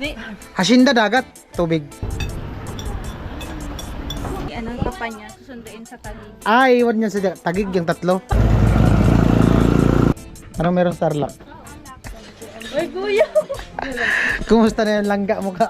Hindi. Hacienda dagat, tubig. Anong papa niya, susunduin sa Taguig. Iwan niya sa Taguig yung tatlo. Anong meron sa Tarlac? Uy, kuya! Kumusta na yung langga mo ka?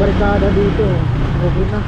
Barkada dito. Okay na.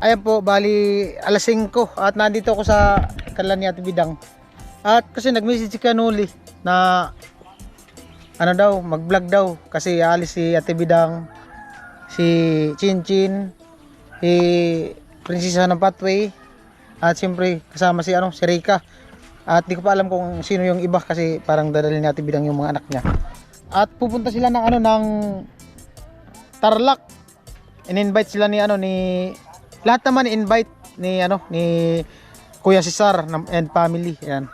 Ayan po, bali alas 5 at nandito ako sa kalan ni Ate Bidang. At kasi nag-message si Kanuli na ano daw, mag-vlog daw kasi aalis si Ate Bidang, si Chinchin, si Prinsesa ng Pathway at siyempre kasama si si Rika. At di ko pa alam kung sino yung iba kasi parang dadalhin ni Ate Bidang yung mga anak niya. At pupunta sila ng ng Tarlac. In-invite sila ni lahat naman invite ni ni Kuya Cesar and family. Ayan.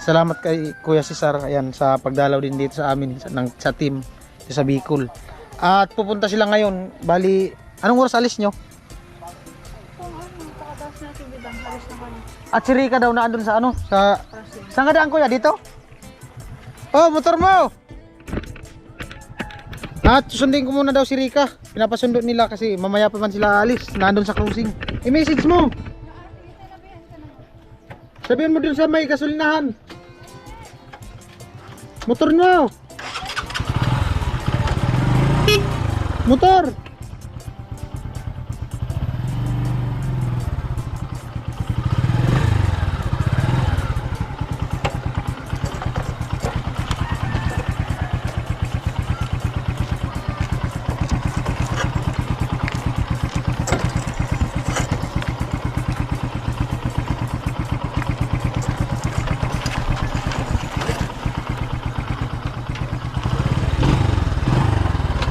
Salamat kay Kuya Cesar ayan sa pagdalaw din dito sa amin sa team sa Bicol. At pupunta sila ngayon. Bali, anong oras alis nyo? At si Rika daw na andun sa ano, sa... Saan ka daan kuya? Dito? Oh, motor mo! At susundin ko muna daw si Rika. Pinapasundo nila kasi mamaya pa man sila alis. Nandun sa cruising. I-message mo! Sabihin mo dun sa may gasolinahan. Motor mo! Motor!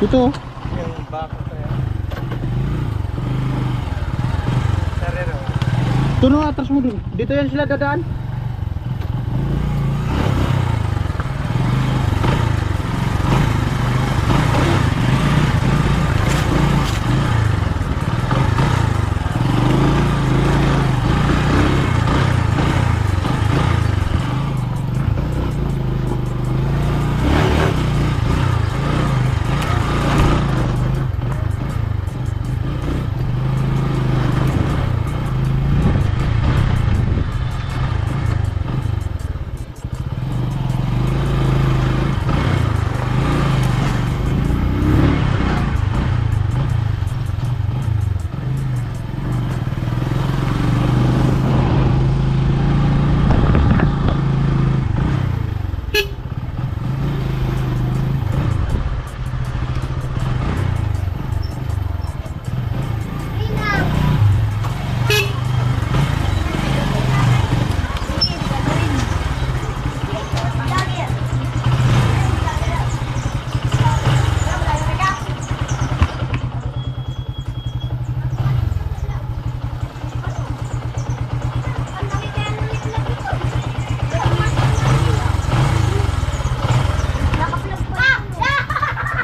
Ito. Yung bako kaya. Sarero. Ito na, atras mo dun. Dito yan sila dadaan.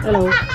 Hello.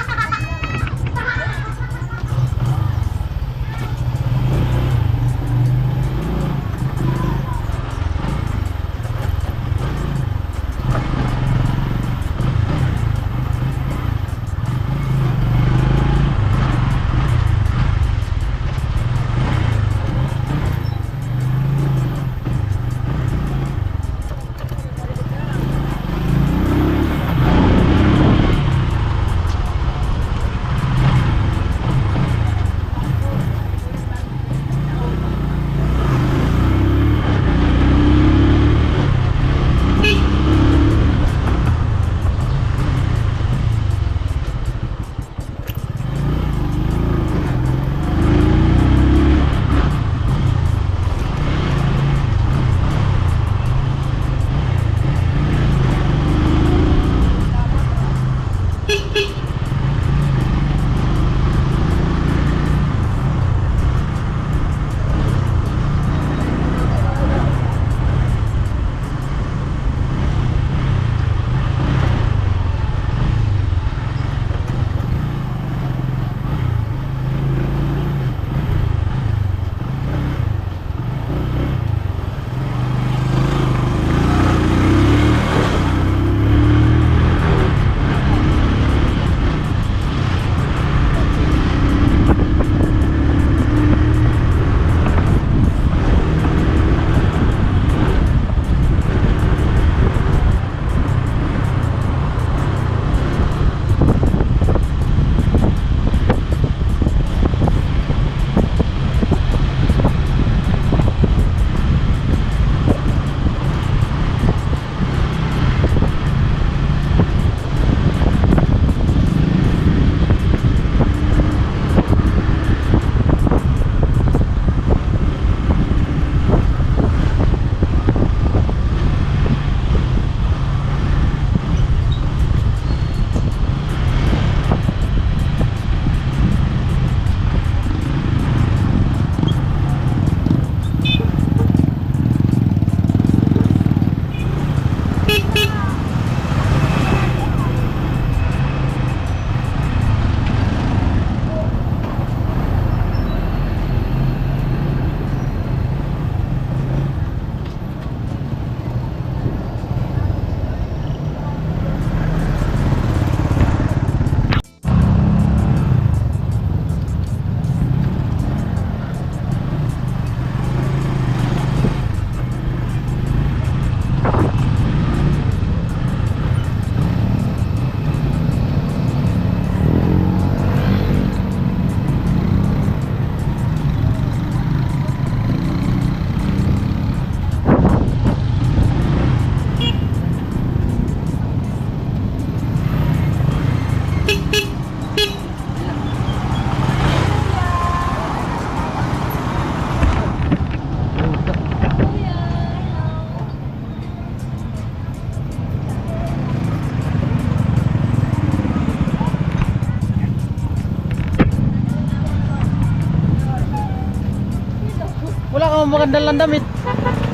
mo maganda lang damit.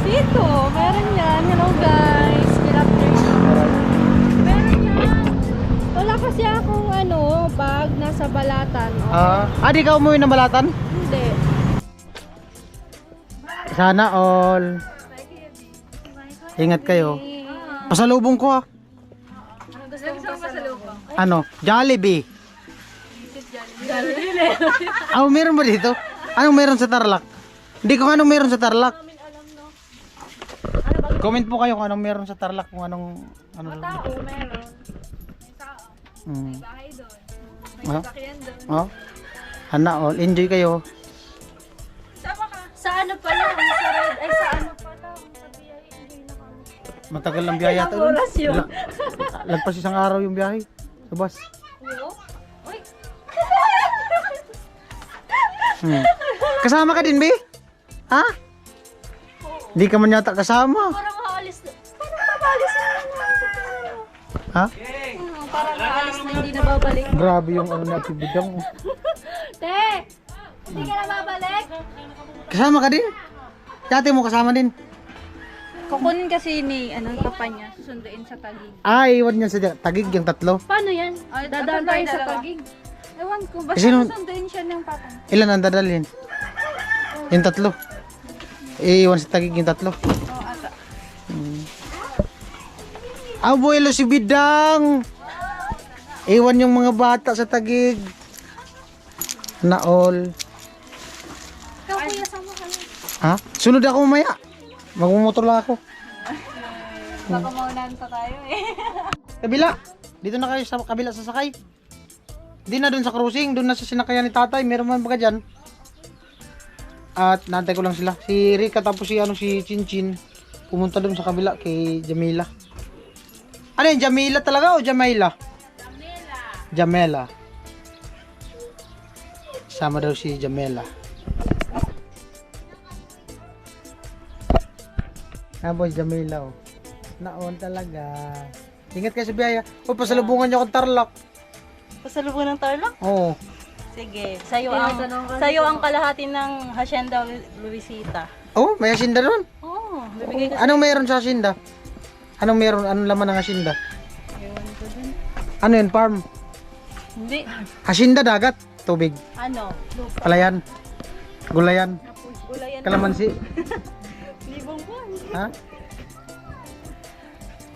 Dito, meron yan. Hello guys. Good afternoon. Meron yan. Wala kasi akong bag nasa balatan. Oh. Di ka umuwi ng balatan? Hindi. Sana all. Ingat kayo. Pasalubong ko ha. Gusto mo pasalubong? Ano? Jollibee. Meron ba dito? Anong meron sa Tarlac? Hindi ko anong meron sa Tarlac. Comment po kayo kung anong meron sa Tarlac, kung anong Tao, meron. May tao. May bahay doon. May sasakyan doon. Hana all, enjoy kayo. Sama ka. Sa ano pa lang? Sa red. Ay, sa ano pa lang? Sa biyahe. Enjoy na kami. Matagal lang biyaya Ilang oras yun? Lagpas isang araw yung biyahe. Sa bus. Uy. Kasama ka din, Be? Ha? Hindi ka man yata kasama. Parang maalis na. Parang mabalis na. Ha? Parang maalis na hindi na babalik. Grabe yung ano natin bidang. Te! Hindi ka na babalik? Kasama ka din? Dati mo kasama din. Kukunin kasi ni papa niya, susunduin sa Taguig. Iwan niya sa Taguig yung tatlo. Paano yan? Dadaan tayo sa Taguig. Ewan ko, basta Sino- susunduin siya ng papa. Ilan ang dadalhin? Yung tatlo. Iwan sa Taguig yung tatlo. Oo, ata. Abuelo si Bidang. Iwan yung mga bata sa Taguig. Na all. Ikaw kuya, sama ka lang. Ha? Sunod ako mamaya. Magmumotor lang ako. Baka maunahan pa tayo eh. Kabila. Dito na kayo sa kabila sasakay. Hindi na doon sa cruising. Doon na sa sinakayan ni tatay. Meron man baga dyan. At nantay ko lang sila. Si Rika tapos si Chinchin. Pumunta doon sa kabila kay Jamila. Ano yan? Jamila talaga o Jamila? Jamela. Sama daw si Jamela. Boy, Jamila oh. Naon talaga. Ingat kayo sa biyaya. O, pasalubungan niyo akong Tarlac. Pasalubong ng Tarlac? Oo. Sige, sayo ang kalahati ng Hacienda Luisita. Oh, may asinda doon. Oh, bibigay ko. Anong meron sa asinda? Anong meron? Anong laman ng asinda? Ewan ko dun. Ano yun, farm? Hindi. Asinda, dagat, tubig, Ano? palayan, gulayan, Gulayan. kalamansi. Libong buwan. Ha?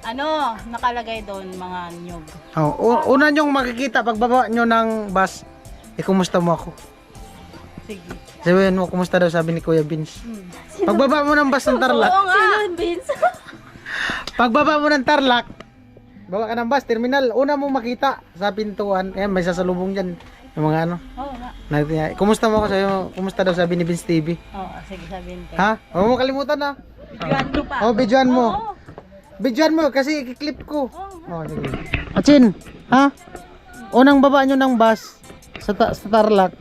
Ano, nakalagay doon mga nyog. Oh, una nyong makikita pagbaba nyo ng bus, kumusta mo ako? Sige. Sabihin mo, kumusta daw sabi ni Kuya Vince. Pagbaba mo ng bus ng Tarlac, Oo nga. Vince. pagbaba mo ng Tarlac, baba ka ng bus, terminal, una mo makita sa pintuan, may sasalubong dyan, yung mga ano. Oo nga. Kumusta mo ako, sabi mo, kumusta daw sabi ni Vince TV. Oo, sige sabihin ko. Ha? Huwag mo kalimutan ha. Bigyan ko pa. Oh, bidyoan mo. Oo. Bidyoan mo kasi i-clip ko. Oh, sige. Atsin, ha? Unang baba nyo ng bus sa Tarlac.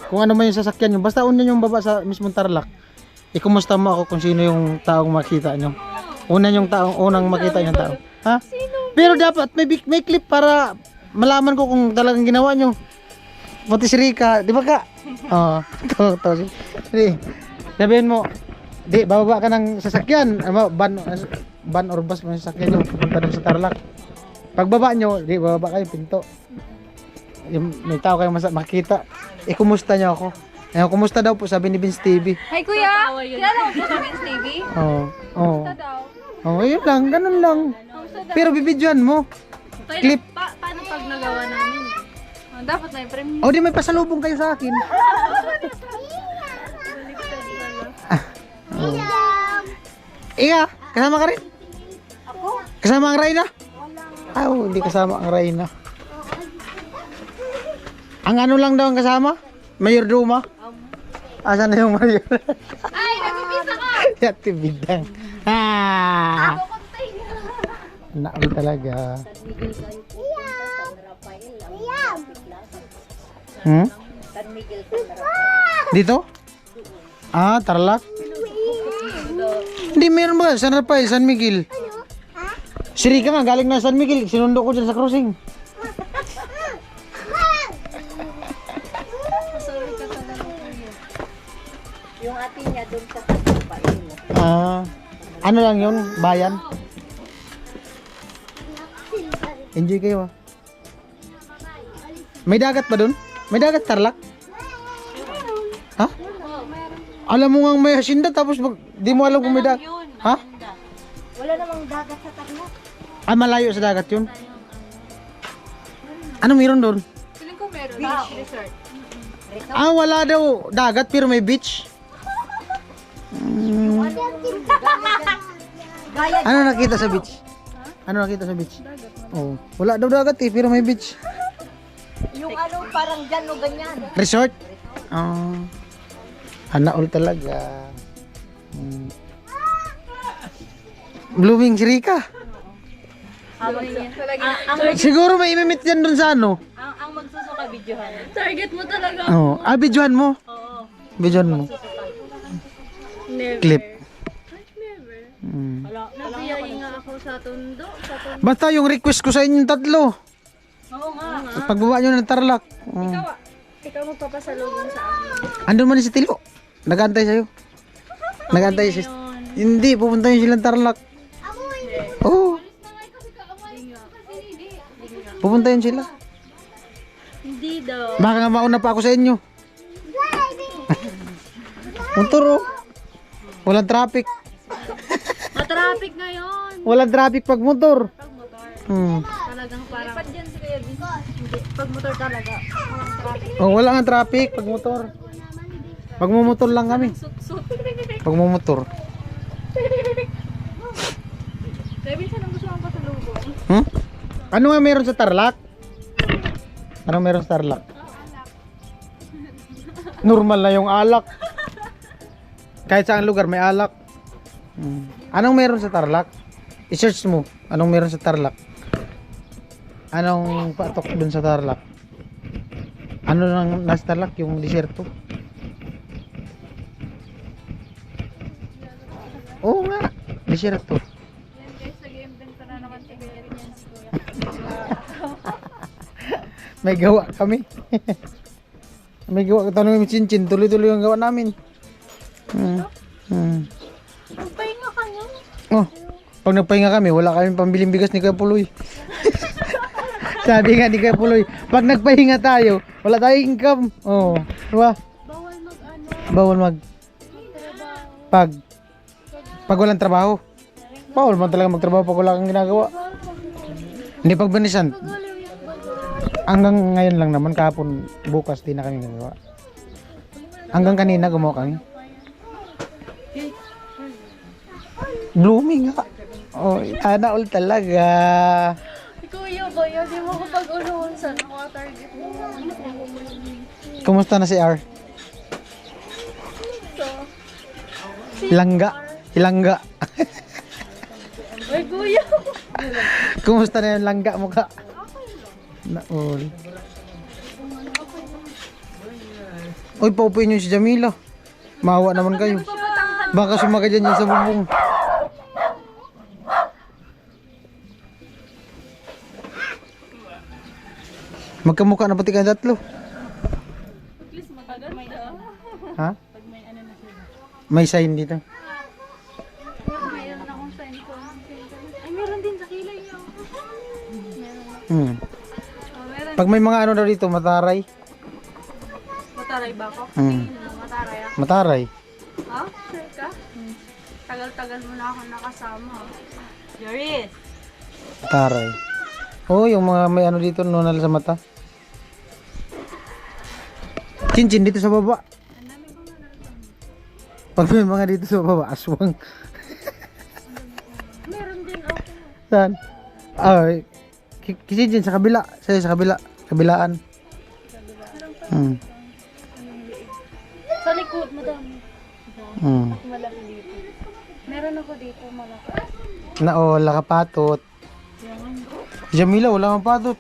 Kung ano man yung sasakyan nyo, basta una yung baba sa mismong Tarlac. Ikumusta mo ako kung sino yung taong makita nyo. Unang makita yung tao. Ha? Pero dapat may clip para malaman ko kung talagang ginawa nyo. Pati si Rika, di ba ka? Oo. To. Sige. Sabihin mo, di, bababa ka ng sasakyan. Van or bus mo yung sasakyan nyo. Punta doon sa Tarlac. Pagbaba nyo, di, bababa kayo, pinto. May tao kayong makita. Kumusta nyo ako? Kumusta daw po, sabi ni Vince TV. Hi kuya! Kilala mo po sa Vince TV? Oo. Oo. Ito daw. Oo, yun lang, ganun lang. Pero bibidyoan mo. Clip. Paano pag nagawa namin? Dapat may premium. O di may pasalubong kayo sa akin. Ika, kasama ka rin? Ako? Kasama ang Reyna? Hindi kasama ang Reyna. Ang ano lang daw ang kasama? Mayor Duma? Asan na yung Mayor? Ay, nagpipisa ka! Yati bidang. Naon talaga. Dito? Tarlac? Hindi, meron ba? San Rafael, San Miguel. Si Rika nga, galing na San Miguel. Sinundo ko dyan sa cruising. Yung ate niya doon sa Taglupa. Ano lang yun? Bayan? Enjoy kayo ah. May dagat ba dun? May dagat, Tarlac? Ha? Alam mo nga may hasinda tapos di mo alam kung may dagat. Ha? Wala namang dagat sa Taglupa. Malayo sa dagat yun. Ano meron doon? Feeling ko meron. Beach resort. Wala daw dagat pero may beach. Ano nakita sa beach? Ano nakita sa beach? Oh, wala daw dagat pero may beach. Yung ano, parang dyan o ganyan. Resort? All talaga. Blooming si Rika. Siguro may imimit yan dun sa ano. Ang magsusuka videohan. Target mo talaga. Videohan mo. Oo. Videohan mo. Never. Clip. Never. Wala. Nabiyay nga ako sa tondo. Basta yung request ko sa inyong tatlo. Oo nga. Pagbaba nyo ng Tarlac. Ikaw magpapasalubong sa akin. Andun man si Tilo. Nag-antay sa'yo. Nag-antay si... Hindi, pupunta yun silang Tarlac. Oo. Pupunta yun sila. Hindi daw. Baka nga mauna pa ako sa inyo. Motor oh. Walang traffic. Matraffic ngayon. Walang traffic pag motor. Pag motor. Talagang parang... Lipad yan si Kuya Vince. Hindi. Pag motor talaga. Walang traffic. Wala nga traffic pag motor. Pag mumotor lang kami. Sut-sut. Pag mumotor. Kuya Vince, anong gusto mong pasalubong? Ano nga meron sa Tarlac? Anong meron sa Tarlac? Normal na yung alak. Kahit saan lugar may alak. Anong meron sa Tarlac? I-search mo. Anong meron sa Tarlac? Anong patok dun sa Tarlac? Ano lang nasa Tarlac? Yung disyerto? Oo nga. Disyerto. Guys, nag-invent pa na naman si Kuya Vince. May gawa kami. May gawa. Tanong yung cincin. Tuloy-tuloy yung gawa namin. Magpahinga ka nyo. Oh, pag nagpahinga kami, wala kami pambiling bigas ni Kuya Puloy. Sabi nga ni Kuya Puloy, pag nagpahinga tayo, wala tayong income. Oh, diba? Bawal mag-ano. Bawal mag... Pag walang trabaho. Bawal man talaga magtrabaho pag wala kang ginagawa. Hindi pag banisan. Hanggang ngayon lang naman, kahapon, bukas din na kami nagawa. Hanggang kanina gumawa kami. Blooming nga. Oh, sana all talaga. Kuya, di mo ko pag-unuhan sa target mo. Kumusta na si R? Hilangga. Ay, kuya. Kumusta na yung langga mo ka? Naol. Uy, paupuin nyo si Jamila. Maawa naman kayo. Baka sumaga dyan sa bubong. Magkamukha na pati kayong tatlo. Ha? May sign dito. Mayroon akong sign ko. Ay, meron din sa kilay niyo. Hmm. Meron. Pag may mga ano daw dito, mataray. Mataray ba ako? Mataray ako. Mataray. Ha? Sure ka? Tagal-tagal mo na ako nakasama. Joris. Mataray. Oh, yung mga may ano dito, nunal sa mata. Cincin dito sa baba. Pag may mga dito sa baba, aswang. Meron din ako. Saan? Cincin sa kabila. Sa kabila. Kabilaan. Sa likod, madami. Malaki dito. Meron ako dito, malaki. Lakapatot. Jamila, wala kang patot.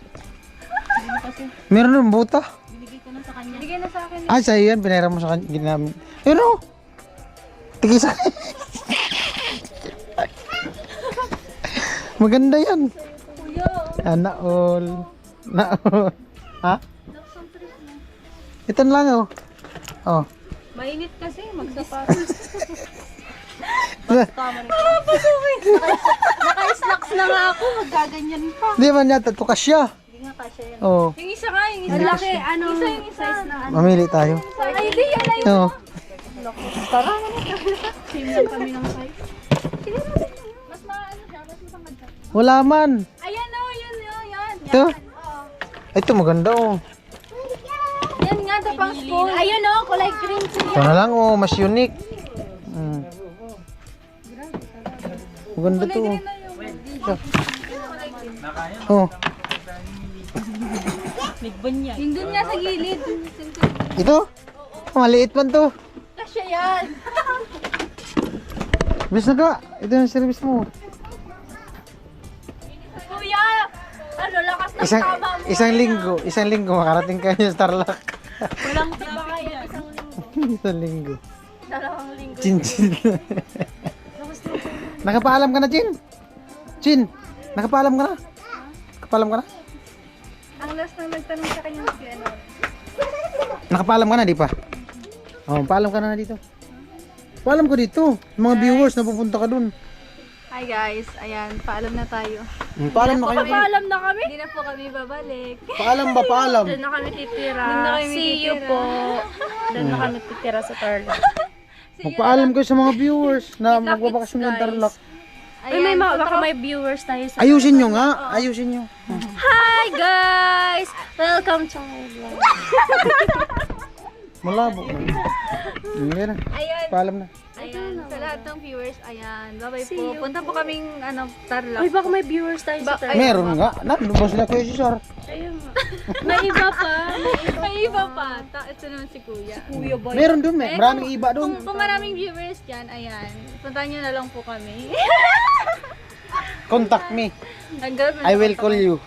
Meron ng buta. Binigay ko na sa kanya. Bigay na sa akin. Sa'yo yan. Pinera mo sa kanya. Ginamit. Yun o. Tigisa. Maganda yan. Kuya, Naol. Ha? Ito lang oh. Oh. Mainit kasi, magsapatos. Naka-slacks na nga ako, maggaganyan pa. Hindi man yata, tukas siya. Hindi nga kasya yan. Oo. Yung isa nga, yung isa. Ang laki, ano, Yung size na ano. Mamili tayo. Ay, di yan na yun. Oo. Tara. same lang kami ng size. Mas maano siya, mas masangad siya. Wala man. Ayan o, yun, yan. Ito. Ito maganda oh. Yan nga, ito pang spoon. Ayun o, kulay green. Ito na lang oh, mas unique. Maganda to oh. Oh. Midbon niya. Yung dun nga sa gilid. Ito? Maliit man to. Kasya yan. Bis na ka. Ito yung service mo. Kuya, ano, lakas ng Isang, tama mo. isang linggo makarating kayo sa Tarlac. Walang tiba kaya isang linggo. Isang linggo. Dalawang linggo. Chin. Nakapaalam ka na, Chin? Chin, nakapaalam ka na? Nakapaalam ka na? Ang last na nagtanong sa kanya si ano. Nakapaalam ka na, di pa? Oh, paalam ka na dito. Paalam ko dito. Mga viewers na pupunta ka dun. Hi guys, ayan, paalam na tayo. Paalam na kayo. Paalam na kami? Hindi na po kami babalik. Paalam ba? Paalam. Doon na kami titira. Doon na kami See you titira. po. Doon na kami titira sa Tarlac. Magpaalam kayo sa mga viewers na magbabakasyon ng Tarlac. Ay, may baka may viewers tayo sa Ayusin nyo nga. Ayusin nyo. Hi guys! Welcome to my vlog. Malabo. Ayan na. Ayan, Paalam na. ayan. Sa lahat ng viewers, ayan. Bye-bye po. Punta po kaming Tarlac. Ay, baka may viewers tayo sa Tarlac. Meron nga. Nandun ba sila Kuya Cesar? May iba pa. May iba pa. Ito naman si Kuya. Kuya ba? Meron dun. Maraming iba dun. Kung maraming viewers dyan, ayan. Puntahan nyo na lang po kami. Contact me. Hanggang I will call you.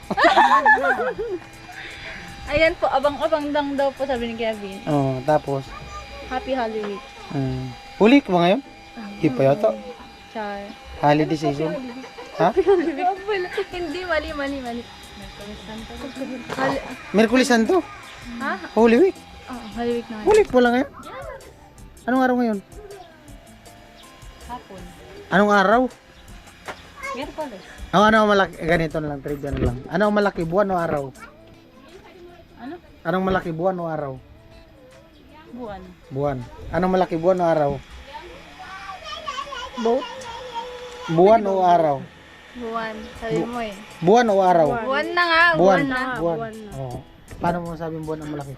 Ayan po, abang-abang lang daw po sabi ni Kevin. Oh, tapos. Happy Halloween. Huli ka ba ngayon? Di pa yata. Char. Holiday season. Ha? Hindi, mali. Merkulis Santo. Ha? Holy Week. Oo, Holy Week na. Holy Week pala ngayon. Anong araw ngayon? Hapon. Anong araw? Miyerkules. Ano ang malaki? Ganito na lang, trivia na lang. Ano ang malaki, buwan o araw? Ano? Anong malaki, buwan o araw? Buwan. Buwan. Anong malaki, buwan o araw? Boat? Buwan o araw? Buwan. Sabi mo eh. Buwan o araw? Buwan na nga. Buwan. Buwan na nga. Buwan. Buwan na. Oo. Paano mo masabing buwan ang malaki?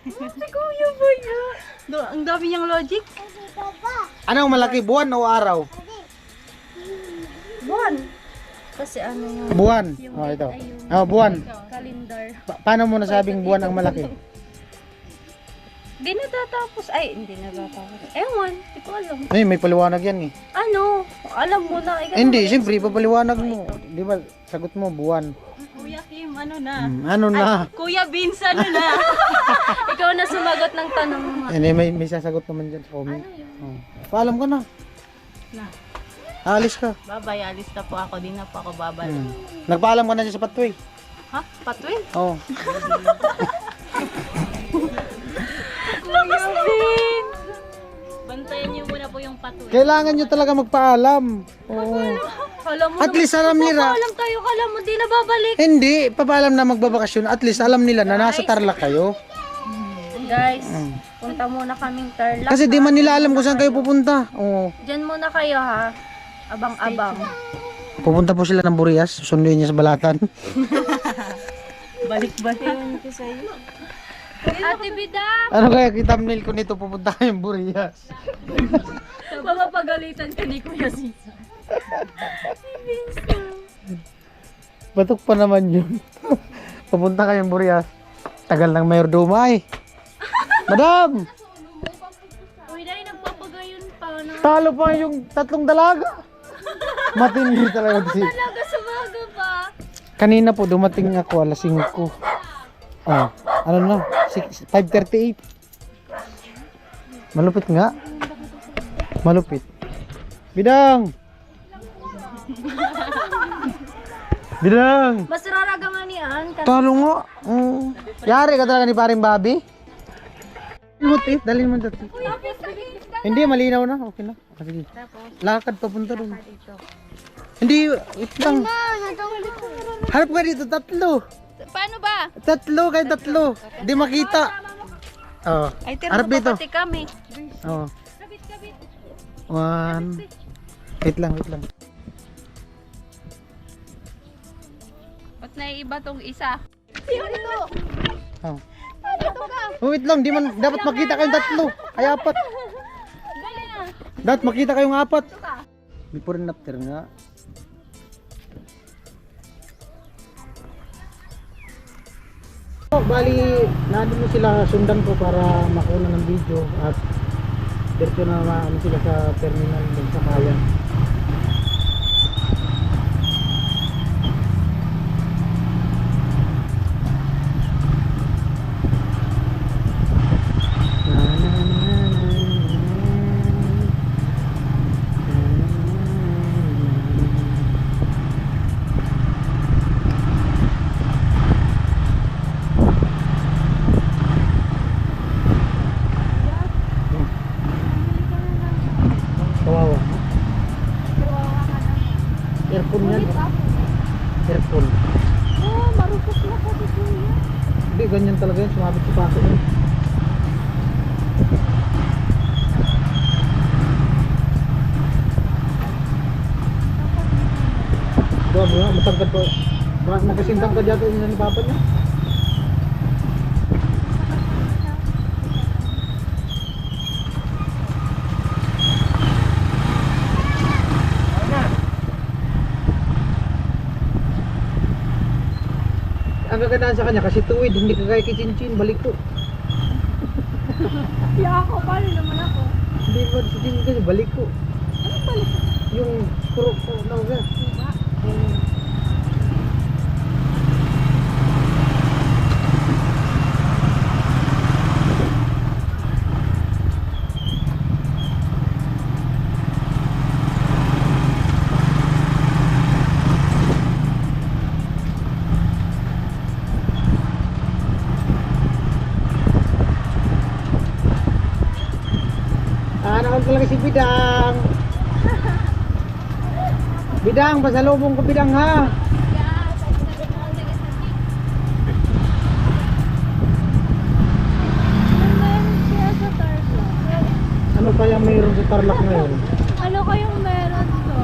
Si Kuya ba yan? Ang dami niyang logic. Anong malaki, buwan o araw? Buwan. Kasi ano yung Buwan. Oh, ito. Oh, buwan. calendar. Paano mo nasabing buwan ang malaki? Hindi natatapos. Ay, hindi natatapos. Ewan. Hindi ko alam. Ay, may paliwanag yan eh. Ano? Alam mo na. Ikaw Hindi, siyempre, papaliwanag mo. Di ba, sagot mo, buwan. Kuya Kim, ano na? Ano na? Kuya Vince, ano na? Ikaw na sumagot ng tanong mo. Hindi, may sasagot naman dyan sa comment. Oh. Paalam ka na. Na. Aalis ka. Babay, alis na po ako. Di na po ako babalik. Nagpaalam ka na dyan sa Patway. Ha? Patwin? Oo. Lakas din! Bantayan niyo muna po yung patwin. Kailangan nyo talaga magpaalam. Oo. Alam mo At least alam nila. alam tayo. Alam mo, di na babalik. Hindi, papaalam na magbabakasyon. At least alam nila na nasa Tarlac kayo. Guys, punta muna kaming Tarlac. Kasi di man nila alam kung saan kayo pupunta. Oo. Diyan muna kayo ha. Abang-abang. Pupunta po sila ng Burias. Susunduin niya sa Balatan. Balik-balik. Ewan ko sa'yo. Ate Bida! Ano kaya thumbnail ko nito, pupunta kayong Burias. Mapapagalitan ka ni Kuya Sisa. Batok pa naman yun. Pupunta kayong Burias. Tagal ng Mayor Dumay. Madam! Uy, dahil nagpapagayon pa. No? Talo pa yung 3 dalaga. Matindi talaga si. Talaga sumaga pa. Kanina po dumating ako alas 5. Oh, ano na? 5:38. Malupit nga. Malupit. Bidang. Bidang. Mas raraga nga ni Ann. Talo nga. Yari ka talaga ni paring Bobby. Dalhin mo dito. Hindi, malinaw na. Okay na. Sige. Lakad papunta doon. Hindi, wait lang. Harap ka dito, tatlo. Paano ba? Tatlo. Di makita. Oh. Ay, Harap dito. pati kami. Oh. One. Wait lang. Ba't naiiba tong isa? Oh. Oh, wait lang, di man dapat makita kayong tatlo. Ay apat. Dapat makita kayong apat. Before and after nga. Oh, bali, nandun mo sila, sundan ko para makuha ng video at diretso na maano sila sa terminal din sa bayan. Kawawa. Earphone yan. Earphone. Oh, marupok na po si Kuya. Hindi, ganyan talaga yan. Sumabit sa paso yan. Grabe nga, matangkad pa. Magkasintang ka dyan yung ni Papa niya. Ang kagandaan sa kanya kasi tuwid, hindi kagaya kay Chinchin, balik ko. Kaya ako, paano naman ako? Hindi ba si Chinchin kasi balik ko. Anong balik? Yung kurok ko na uga. Diba? Naman talaga si Bidang. Bidang, pasalubong ko Bidang ha. Meron siya sa Tarlac. Ano kaya mayroon sa Tarlac ngayon? Ano kayong meron to?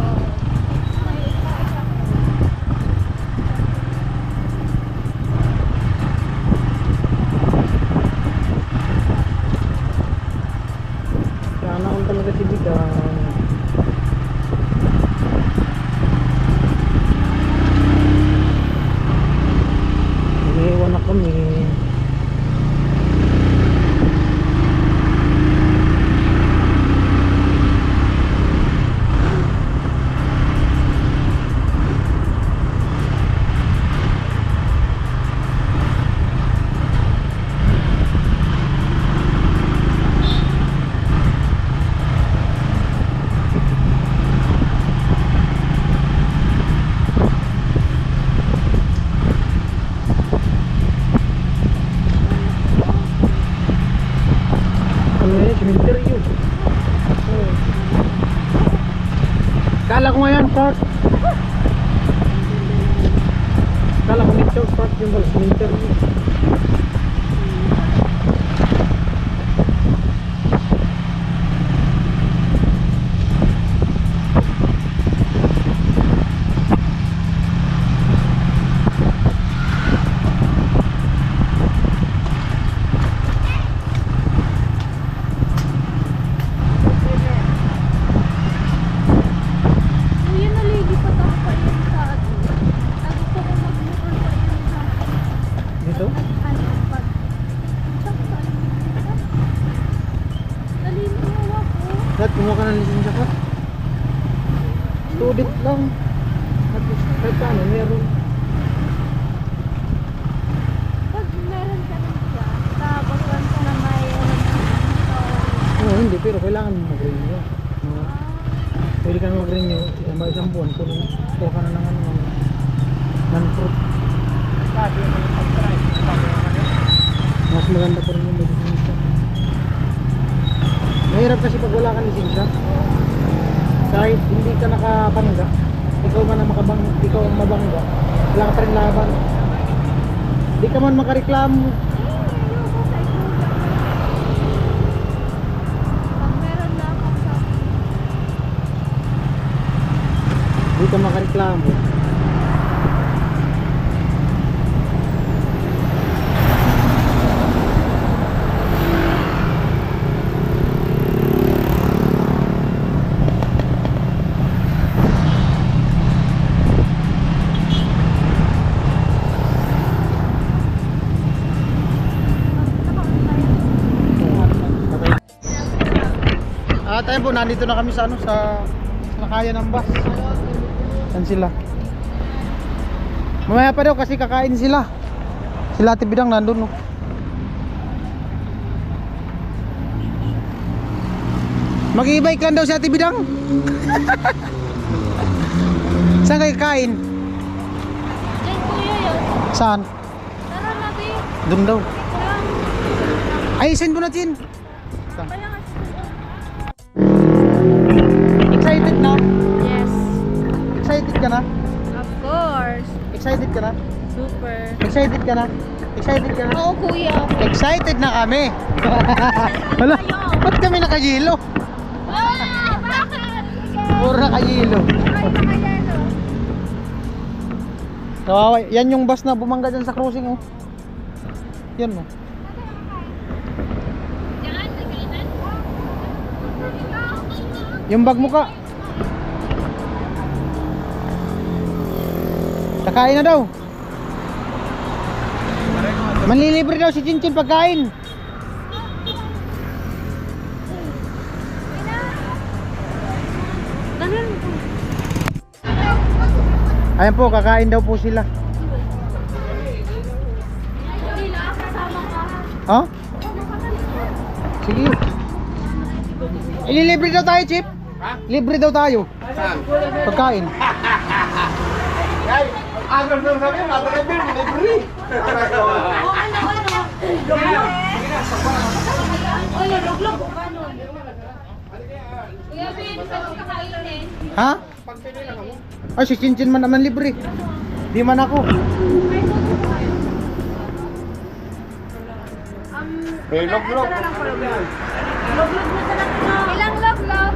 Kaya naman talaga si Bidang. Iniiwan na kami. Ano yun? Cemetery. Kala ko ngayon, park. Kala ko nito, park yung bal, cemetery. Kuya, nalilipat ako pa yun sa atin. Gusto ko mag-motor pa yun sa Dito? ano, pag... Naliliw ako. Dad, kumuha ka ng lisensya ka? Student lang. At least, kahit paano, meron. Pag meron ka ng siya, tapos once na may Oo, hindi, pero kailangan mo mag-renew. Pwede ka na mag-renew, may isang buwan, kung kuha ka na ng ano, non-fruit. Mas maganda pa rin yung medicine. pag wala kang lisensya. Kahit hindi ka nakapangga, ikaw man ang ikaw ang mabangga, wala ka pa rin laban. Hindi ka man makareklamo. Pag meron na ako sa... Hindi ka makareklamo. Tayo po, nandito na kami sa ano, sa nakayan ng bus. Saan sila? Mamaya pa daw kasi kakain sila. Sila Ate Bidang nandun, no. Mag-i-bike lang daw si Ate Bidang. Saan kayo kakain? Diyan kuya yun. Saan? Tara natin. Doon daw. Ay, send mo na, Chin. Excited na? Yes. Excited ka na? Of course. Excited ka na? Super. Excited ka na? Excited ka na? Oo kuya. Excited na kami. Hala, ba't kami nakayelo? Ah! Bakit? Puro nakayelo. Kawawa, yan yung bus na bumangga dyan sa crossing, oh. Yan, oh. Yung bag mo ka. Kakain na daw. Manlilibre daw si Chinchin pagkain. Ayan po, kakain daw po sila. Ha? Sige. Ililibre daw tayo, Chip. Ha? Libre daw tayo. Saan? Pagkain. Ay, agad na sabi, matalabil, libre. Ha? Ay, si Chinchin man naman libre. Di man ako. Eh, log-log. Ilang log-log?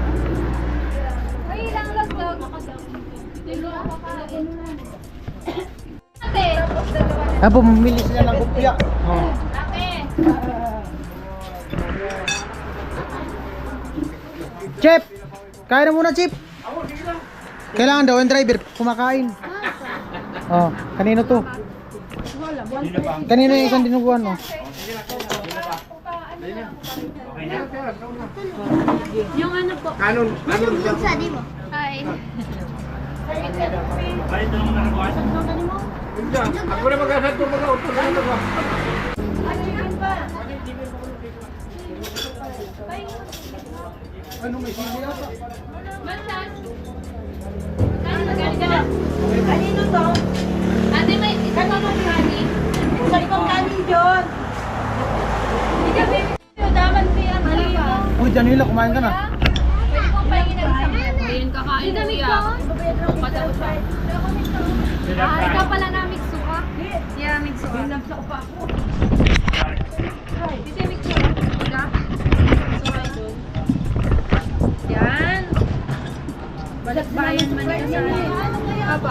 Ay, ilang log-log? Ate. Ah, bumili sila ng kupya. Oh. Ate. Chip! Kain na muna, Chip. Kailangan daw yung driver kumakain. Oh, kanino to? Kanino yung isang dinuguan, oh? Yung ano po? Kanon lang. Hi. Ako na mag-asad ko mag-auto sa ito ba? Ano may sili ata? Kanino to? Ate, may isa pa mo honey? Sa itong kanin yun. Daman siya, mali mo. Uy, Janila, kumain ka na. Pwede mo pahingin ng isang Hindi yun kakain na siya. Patapos siya. Ikaw pala na mixo ka? Yeah, mixo ka. Nagsa ko pa ako. Dito yung mixo ka? Ika? Mixo ka doon. Yan. Bayan man yan sa Apa?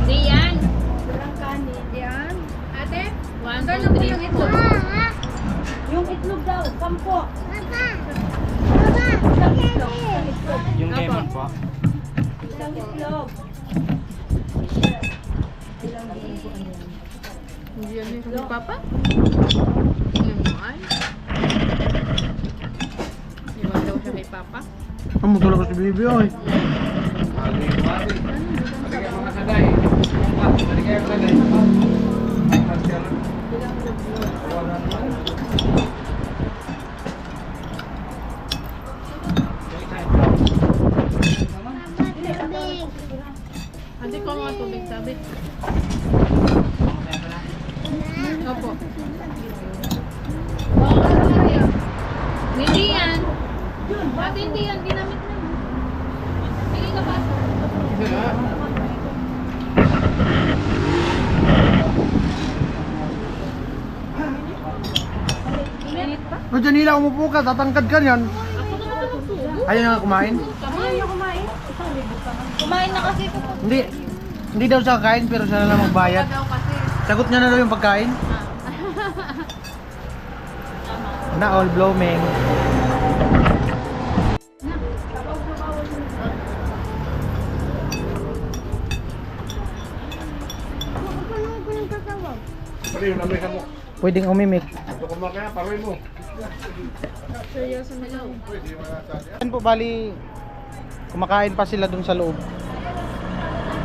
Hindi yan. Walang kanin. Yan. Ate? 1, 2, 3. Yung itlog. Yung itlog daw, 10. Yung lemon po. Isang itlog. Hindi yan yung papa? Yung mahal? Iwan daw siya kay papa? Ang magdala ko si Bibi, ay. Balik mga sagay. Balik kayo sagay. Ate ko mga tubig sabi. Opo. Hindi yan. Ate, hindi yan. Ginamit na. Hindi ka pa. Init pa? O Janila, umupo ka, tatangkad ka niyan. Ayaw na nga kumain? Kumain na kumain. Kumain na kasi ko. Hindi daw siya kakain pero siya na lang magbayad. Daw kasi. Sagot niya na daw yung pagkain. Na all blooming. Pare, yung lamay ka mo. Pwedeng umimik. Ito kumakaya, paroy mo. Yan po, bali kumakain pa sila dun sa loob.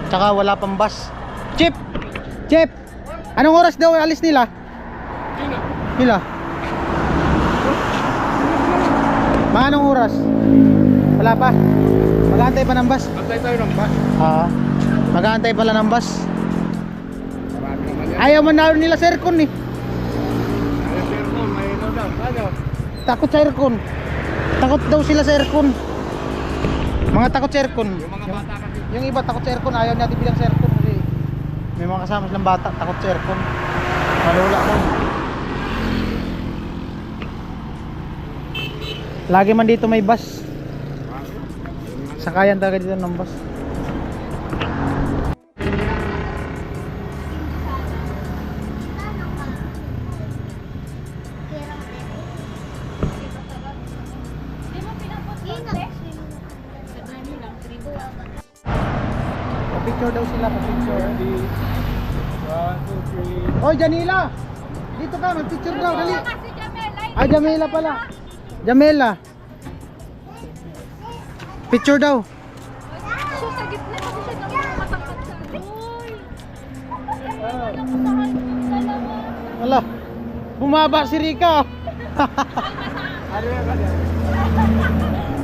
Tsaka wala pang bus. Chip! Chip! Anong oras daw alis nila? Nila? Mga anong oras? Wala pa. Mag-aantay pa ng bus. Antay tayo ng bus. Mag-aantay pala ng bus. Marami naman yan. Ayaw man daw nila sa aircon eh. Ay, sir mo, may ino daw. Ano? Takot sa aircon. Takot daw sila sa aircon. Mga takot sa aircon. Yung mga bata kasi. Yung iba takot sa aircon, ayaw natin bilang sa aircon kasi may mga kasama silang bata takot sa aircon. Malula mo. Lagi man dito may bus. Sakayan talaga dito ng bus. Picture daw sila, picture. 1, 2, 3. Oy, Janila! Dito ka, mag-picture daw, dali. Kasi Jamela. Ah, Jamela pala. Jamela. Picture daw. Siya sa gitna kasi siya daw matangkad sa akin. Uy. Wala. Bumaba si Rika. Ano yan, ano yan?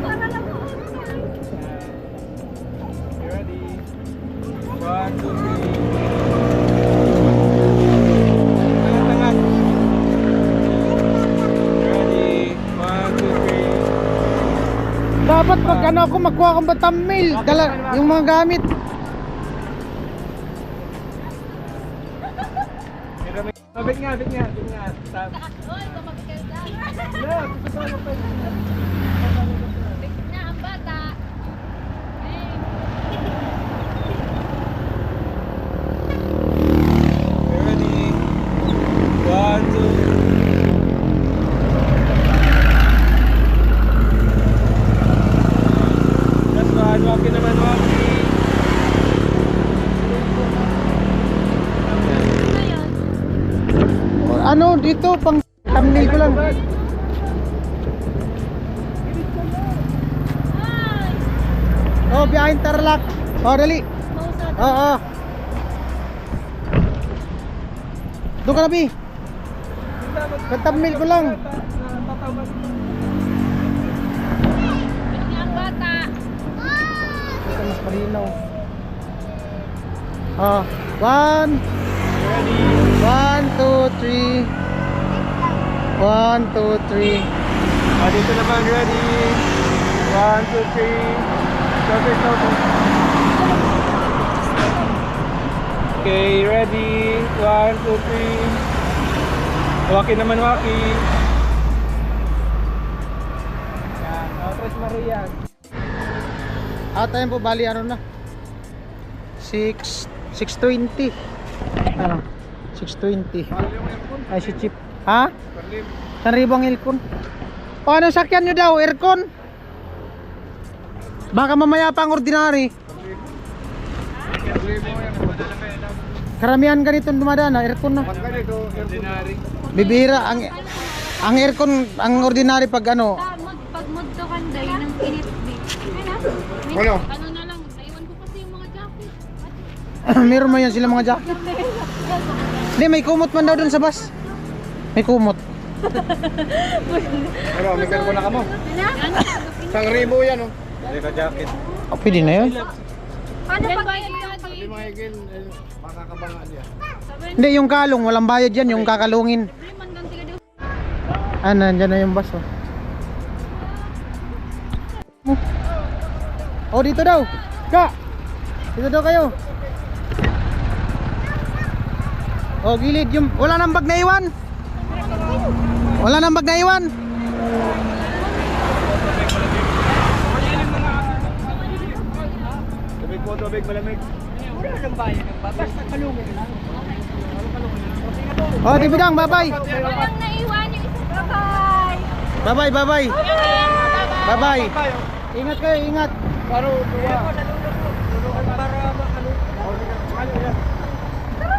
Para lang po. You ready? 1, 2, 3. Tangat, tangat. Ready? 1, 2, 3. Dapat pag ano ako magkuha akong batamil. Dala yung mga gamit. Abit nga, abit nga, abit nga. Uy, kumabigay ka. Yeah, susama pa yun. Tignan ang bata. Ready? 1, 2. That's one. Walkie naman, walkie. Ano dito pang thumbnail ko lang. Oh, behind Tarlac. Oh, dali. Oo. Doon ka na, Bi. Pang-thumbnail ko lang. Tignan ang bata. Ito mas malinaw. Oh, 1, Ready? 1, 2, 3. 1, 2, 3. Dito naman, ready? 1, 2, 3. Stop it. Okay, ready? 1, 2, 3. Walkie naman, walkie. Yan, Tres Maria. At ayun po, bali ano na 6:20. Ano? 6:20. Ay si Chip. Ha? San ribang aircon? O anong sakyan nyo daw? Aircon? Baka mamaya pa ang ordinary. Karamihan ganitong dumadaan na aircon na. Ordinary. Bibihira ang aircon, ang ordinary pag ano. Pag magdakanday ng init. Ano? Ano na lang, naiwan ko kasi yung mga jacket. Meron man yan sila mga jacket. Hindi, may kumot man daw dun sa bus. May kumot. Ano, may ko na ka mo. Isang ribo yan, oh. Hindi ka jacket. Oh, pwede na yun. Paano pag Hindi mga higil, makakabangan yan. Hindi, yung kalong, walang bayad yan, yung kakalungin. Ah, nandyan na yung bus, oh. Oh, dito daw. Ka. Dito daw kayo. Oh, gilid yung wala nang bag na iwan. Wala nang bag na iwan. Tubig po, tubig, malamig. Oh, di bidang, bye-bye. Walang naiwan yung isang babay. Bye-bye, bye-bye. Bye-bye. Ingat kayo, ingat. Paro, tuwa.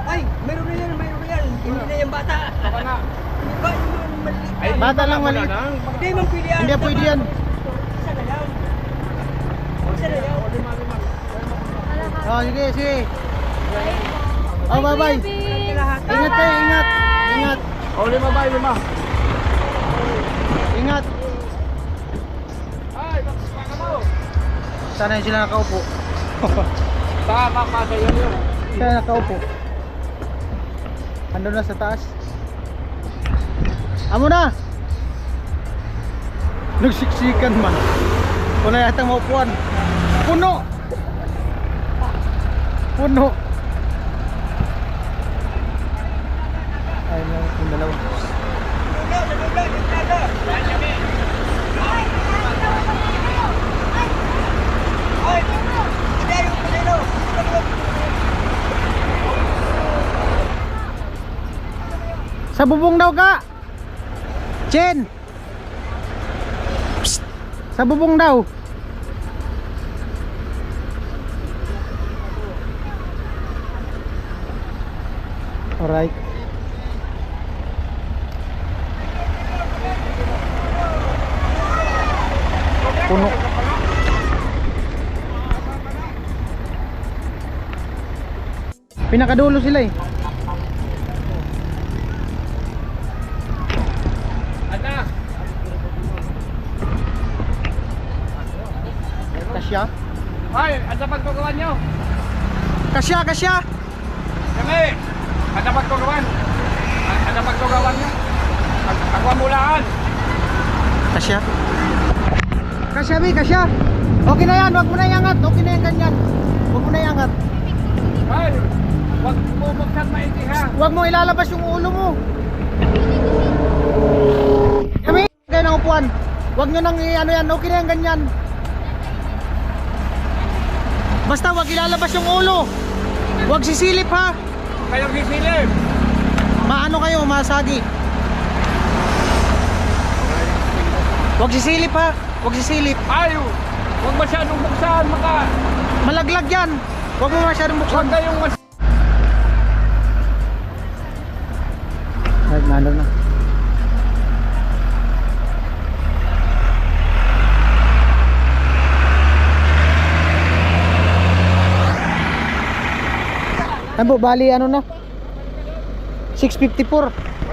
Ay, meron na yan. Hindi na yung bata. Baka na. Iba yung maliit. Ay, Bata lang maliit. Hindi man pwede yan. Hindi pwede yan. Isa na lang. Isa na lang. Oh, sige, sige. Oh, bye-bye. Ingat kayo, ingat. Ingat. Oh, 5 ba? 5. Ingat. Ay, baka mo. Sana sila nakaupo. Tama ka sa iyo. Sana nakaupo. Ando na sa taas. Amo na. Nagsiksikan man. Wala yata maupuan. Puno. Puno. Ay, yung dalawa. Ay, hindi yung kanino. Sa bubong daw ka. Chen. Psst. Sa bubong daw. Alright. Puno. Pinakadulo sila eh. Ana. Kasya. Ay, ano pagkukuhan nyo? Kasya, kasya. Kami. Ano pagkukuhan? Ano pagkukuhan nyo? Ako ang mulaan. Kasya. Kasya, Bi, kasya. Okay na yan, wag mo na iangat. Okay na yan ganyan. Wag mo na iangat. Ay, wag mo buksan maigi ha. Wag mo ilalabas yung ulo mo. Kami, kayo ng upuan. Wag nyo nang ano yan, okay na yan ganyan. Basta wag ilalabas yung ulo. Wag sisilip ha. Kayong sisilip. Maano kayo, masagi. Wag sisilip ha. Wag sisilip. Ay, wag masyadong buksan. Malaglag yan. Wag mo masyadong Wag buksan. kayong Ay, nalo na. Ano, bali ano na? 654.